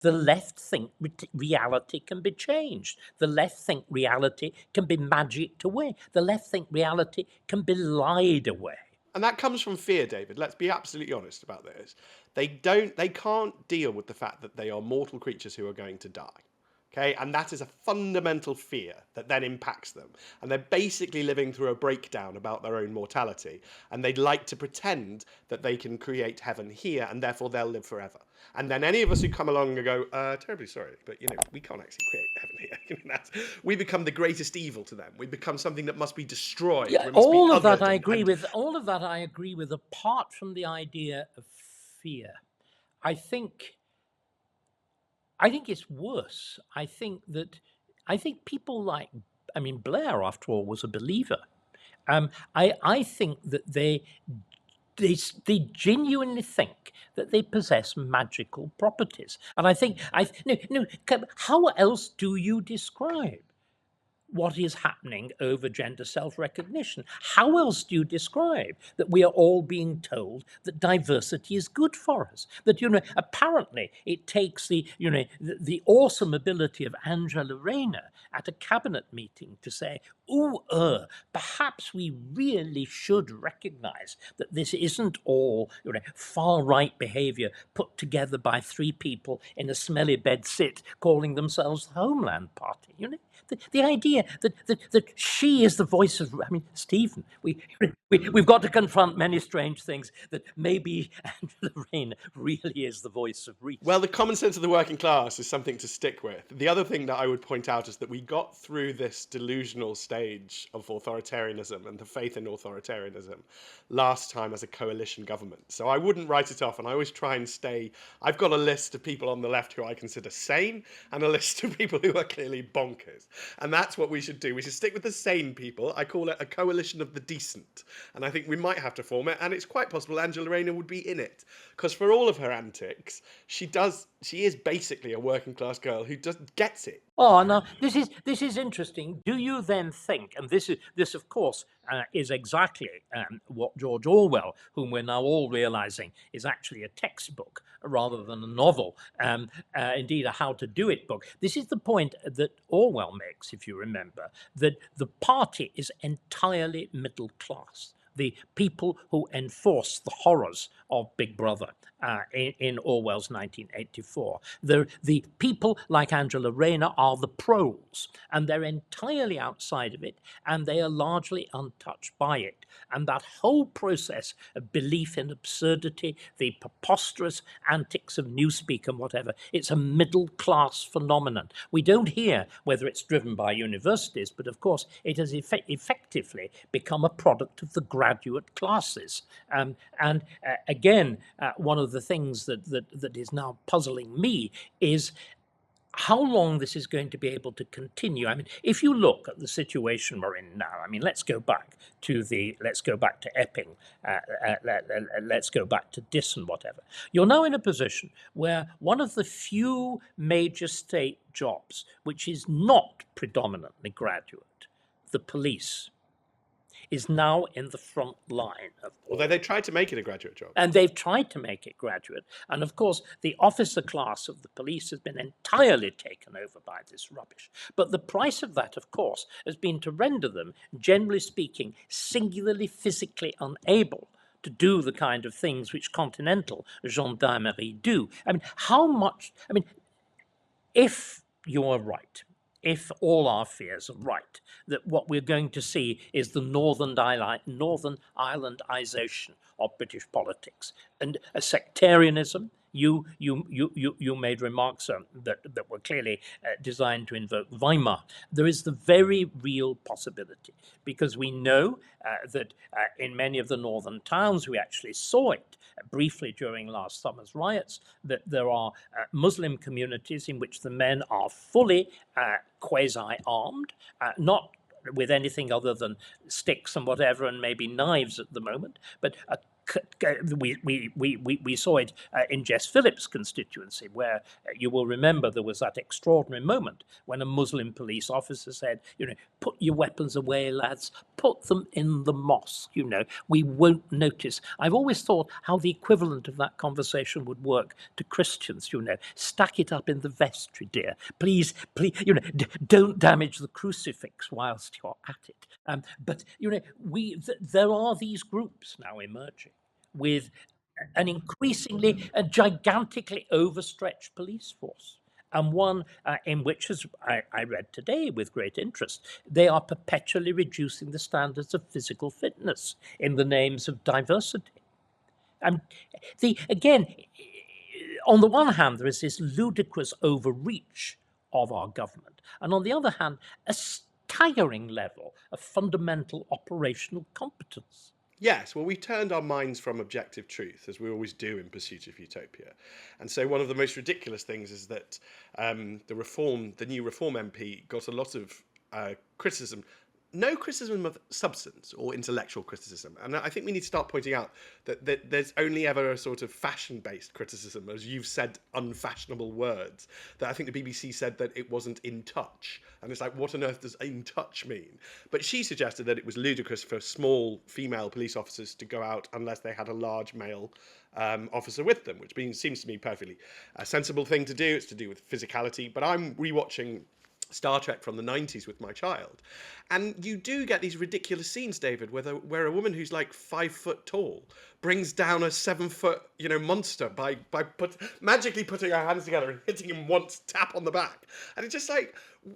The left think reality can be changed. The left think reality can be magicked away. The left think reality can be lied away. And that comes from fear, David. Let's be absolutely honest about this. They can't deal with the fact that they are mortal creatures who are going to die. Okay, and that is a fundamental fear that then impacts them. And they're basically living through a breakdown about their own mortality. And they'd like to pretend that they can create heaven here and therefore they'll live forever. And then any of us who come along and go, terribly sorry, but we can't actually create heaven here. We become the greatest evil to them. We become something that must be destroyed. Yeah, We must all be of that othered I agree with. All of that I agree with, apart from the idea of fear. I think it's worse. I think people like, Blair, after all, was a believer. I think that they genuinely think that they possess magical properties, and I think how else do you describe what is happening over gender self-recognition? How else do you describe that we are all being told that diversity is good for us? That, apparently it takes the awesome ability of Angela Rayner at a cabinet meeting to say, perhaps we really should recognize that this isn't all, far-right behavior put together by three people in a smelly bed sit calling themselves the Homeland Party. The idea that she is the voice of, Stephen, we've got to confront many strange things, that maybe Angela Rayner really is the voice of reason. Well, the common sense of the working class is something to stick with. The other thing that I would point out is that we got through this delusional stage of authoritarianism and the faith in authoritarianism last time as a coalition government. So I wouldn't write it off, and I always try and stay. I've got a list of people on the left who I consider sane and a list of people who are clearly bonkers. And that's what we should do. We should stick with the sane people. I call it a coalition of the decent. And I think we might have to form it, and it's quite possible Angela Rayner would be in it. Because for all of her antics, she is basically a working class girl who just gets it. Oh, now this is interesting. Do you then think, and this of course is exactly what George Orwell, whom we're now all realizing is actually a textbook rather than a novel, indeed a how to do it book. This is the point that Orwell makes, if you remember, that the party is entirely middle class. The people who enforce the horrors of Big Brother in Orwell's 1984. The people like Angela Rayner are the proles, and they're entirely outside of it, and they are largely untouched by it. And that whole process of belief in absurdity, the preposterous antics of Newspeak and whatever, it's a middle-class phenomenon. We don't hear whether it's driven by universities, but of course it has effectively become a product of the graduate classes. Again, one of the things that is now puzzling me is how long this is going to be able to continue. If you look at the situation we're in now, let's go back to Epping, let's go back to Diss and whatever. You're now in a position where one of the few major state jobs which is not predominantly graduate, the police, is now in the front line of all. Although they tried to make it a graduate job. And they've tried to make it graduate. And of course, the officer class of the police has been entirely taken over by this rubbish. But the price of that, of course, has been to render them, generally speaking, singularly physically unable to do the kind of things which continental gendarmerie do. If you're right, if all our fears are right, that what we're going to see is the Northern Irelandization of British politics and a sectarianism. You made remarks that were clearly designed to invoke Weimar. There is the very real possibility, because we know that in many of the northern towns, we actually saw it briefly during last summer's riots, that there are Muslim communities in which the men are fully quasi-armed, not with anything other than sticks and whatever, and maybe knives at the moment, but a we saw it in Jess Phillips' constituency, where you will remember there was that extraordinary moment when a Muslim police officer said, put your weapons away, lads, put them in the mosque, we won't notice. I've always thought how the equivalent of that conversation would work to Christians, stack it up in the vestry, dear. Please, don't damage the crucifix whilst you're at it. But, there are these groups now emerging with an increasingly, a gigantically overstretched police force, and one in which, as I read today with great interest, they are perpetually reducing the standards of physical fitness in the names of diversity. And again, on the one hand, there is this ludicrous overreach of our government, and on the other hand, a staggering level of fundamental operational competence. Yes, well, we turned our minds from objective truth, as we always do in Pursuit of Utopia. And so one of the most ridiculous things is that the new Reform MP got a lot of criticism. No criticism of substance or intellectual criticism. And I think we need to start pointing out that there's only ever a sort of fashion-based criticism, as you've said unfashionable words, that I think the BBC said that it wasn't in touch. And it's like, what on earth does in touch mean? But she suggested that it was ludicrous for small female police officers to go out unless they had a large male officer with them, which seems to me perfectly a sensible thing to do. It's to do with physicality. But I'm rewatching Star Trek from the 90s with my child, and you do get these ridiculous scenes, David, where a woman who's like 5 foot tall brings down a 7 foot monster by magically putting her hands together and hitting him once, tap on the back. And it's just like,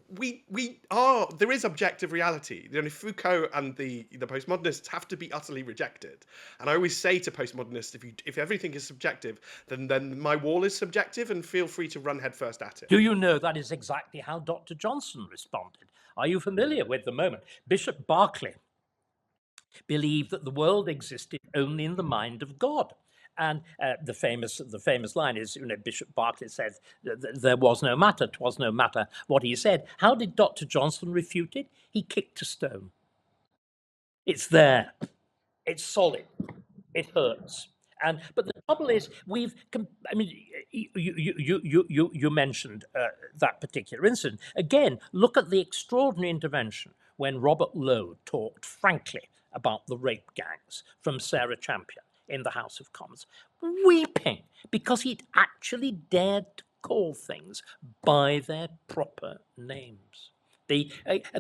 there is objective reality. Foucault and the postmodernists have to be utterly rejected. And I always say to postmodernists, if everything is subjective, then my wall is subjective, and feel free to run headfirst at it. Do you know that is exactly how Dr. Johnson responded? Are you familiar with the moment? Bishop Berkeley believed that the world existed only in the mind of God. And the famous line is, Bishop Berkeley said, there was no matter, 'twas no matter what he said. How did Dr. Johnson refute it? He kicked a stone. It's there. It's solid. It hurts. But the trouble is, you mentioned that particular incident. Again, look at the extraordinary intervention when Robert Lowe talked frankly about the rape gangs from Sarah Champion in the House of Commons, weeping because he'd actually dared to call things by their proper names. The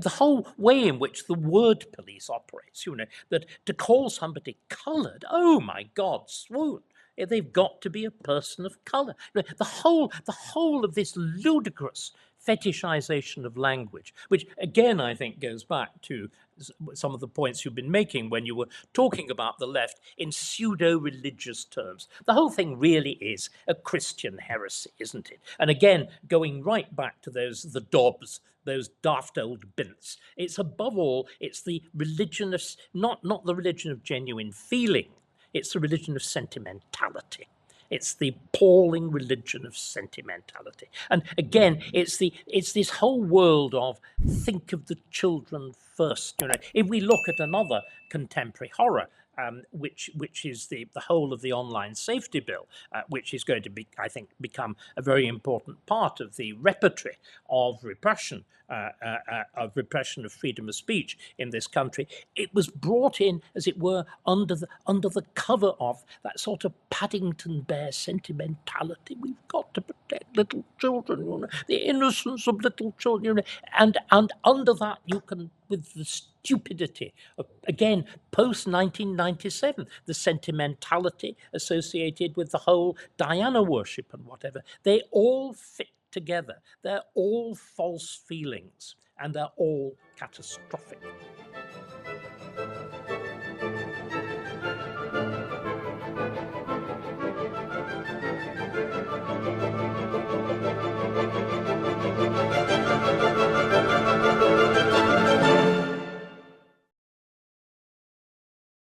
whole way in which the word police operates, that to call somebody coloured, oh my God, swoon. They've got to be a person of colour. The whole of this ludicrous fetishization of language, which again I think goes back to some of the points you've been making when you were talking about the left in pseudo-religious terms. The whole thing really is a Christian heresy, isn't it? And again, going right back to the Dobbs, those daft old bints. It's above all, it's the religion of, not the religion of genuine feeling, it's the religion of sentimentality. It's the appalling religion of sentimentality. And again, it's this whole world of think of the children first. If we look at another contemporary horror, which is the whole of the online safety bill, which is going to be, I think, become a very important part of the repertory of repression of freedom of speech in this country. It was brought in, as it were, under the cover of that sort of Paddington Bear sentimentality. We've got to protect little children, the innocence of little children, and under that you can, with the stupidity of, again, post-1997, the sentimentality associated with the whole Diana worship and whatever, they all fit together. They're all false feelings, and they're all catastrophic.